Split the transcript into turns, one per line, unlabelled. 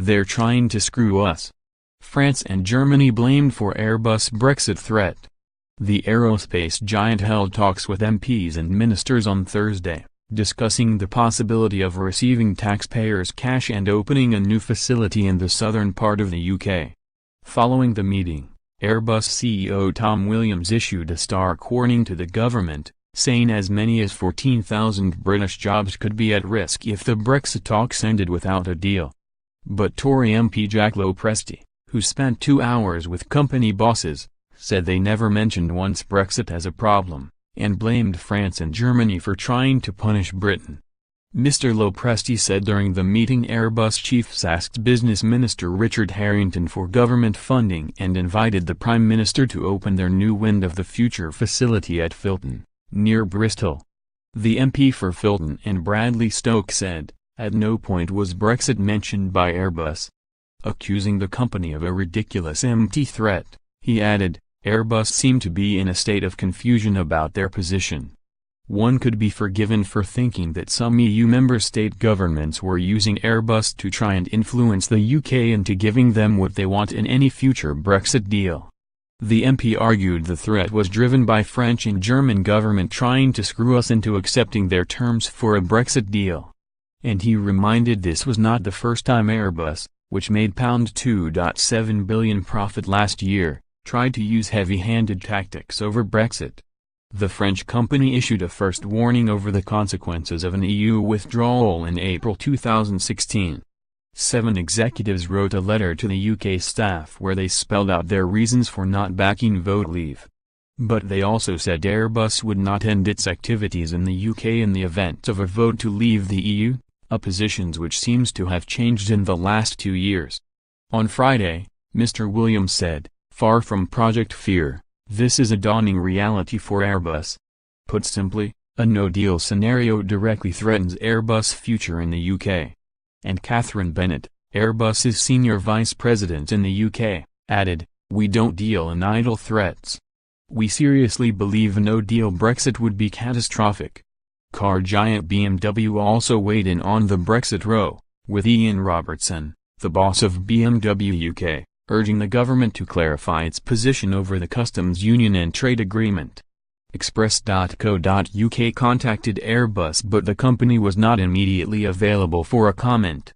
"They're trying to screw us." France and Germany blamed for Airbus Brexit threat. The aerospace giant held talks with MPs and ministers on Thursday, discussing the possibility of receiving taxpayers' cash and opening a new facility in the southern part of the UK. Following the meeting, Airbus CEO Tom Williams issued a stark warning to the government, saying as many as 14,000 British jobs could be at risk if the Brexit talks ended without a deal. But Tory MP Jack Lopresti, who spent 2 hours with company bosses, said they never mentioned once Brexit as a problem, and blamed France and Germany for trying to punish Britain. Mr. Lopresti said during the meeting Airbus chiefs asked Business Minister Richard Harrington for government funding and invited the Prime Minister to open their new Wind of the Future facility at Filton, near Bristol. The MP for Filton and Bradley Stoke said, "At no point was Brexit mentioned by Airbus." Accusing the company of a ridiculous empty threat, he added, Airbus seemed to be in a state of confusion about their position. One could be forgiven for thinking that some EU member state governments were using Airbus to try and influence the UK into giving them what they want in any future Brexit deal. The MP argued the threat was driven by French and German government trying to screw us into accepting their terms for a Brexit deal. And he reminded this was not the first time Airbus, which made £2.7 billion profit last year, tried to use heavy-handed tactics over Brexit. The French company issued a first warning over the consequences of an EU withdrawal in April 2016. 7 executives wrote a letter to the UK staff where they spelled out their reasons for not backing vote leave. But they also said Airbus would not end its activities in the UK in the event of a vote to leave the EU, a position which seems to have changed in the last 2 years. On Friday, Mr. Williams said, "Far from Project Fear, this is a dawning reality for Airbus. Put simply, a no-deal scenario directly threatens Airbus' future in the UK." And Catherine Bennett, Airbus's senior vice president in the UK, added, "We don't deal in idle threats. We seriously believe a no-deal Brexit would be catastrophic." Car giant BMW also weighed in on the Brexit row, with Ian Robertson, the boss of BMW UK, urging the government to clarify its position over the customs union and trade agreement. Express.co.uk contacted Airbus but the company was not immediately available for a comment.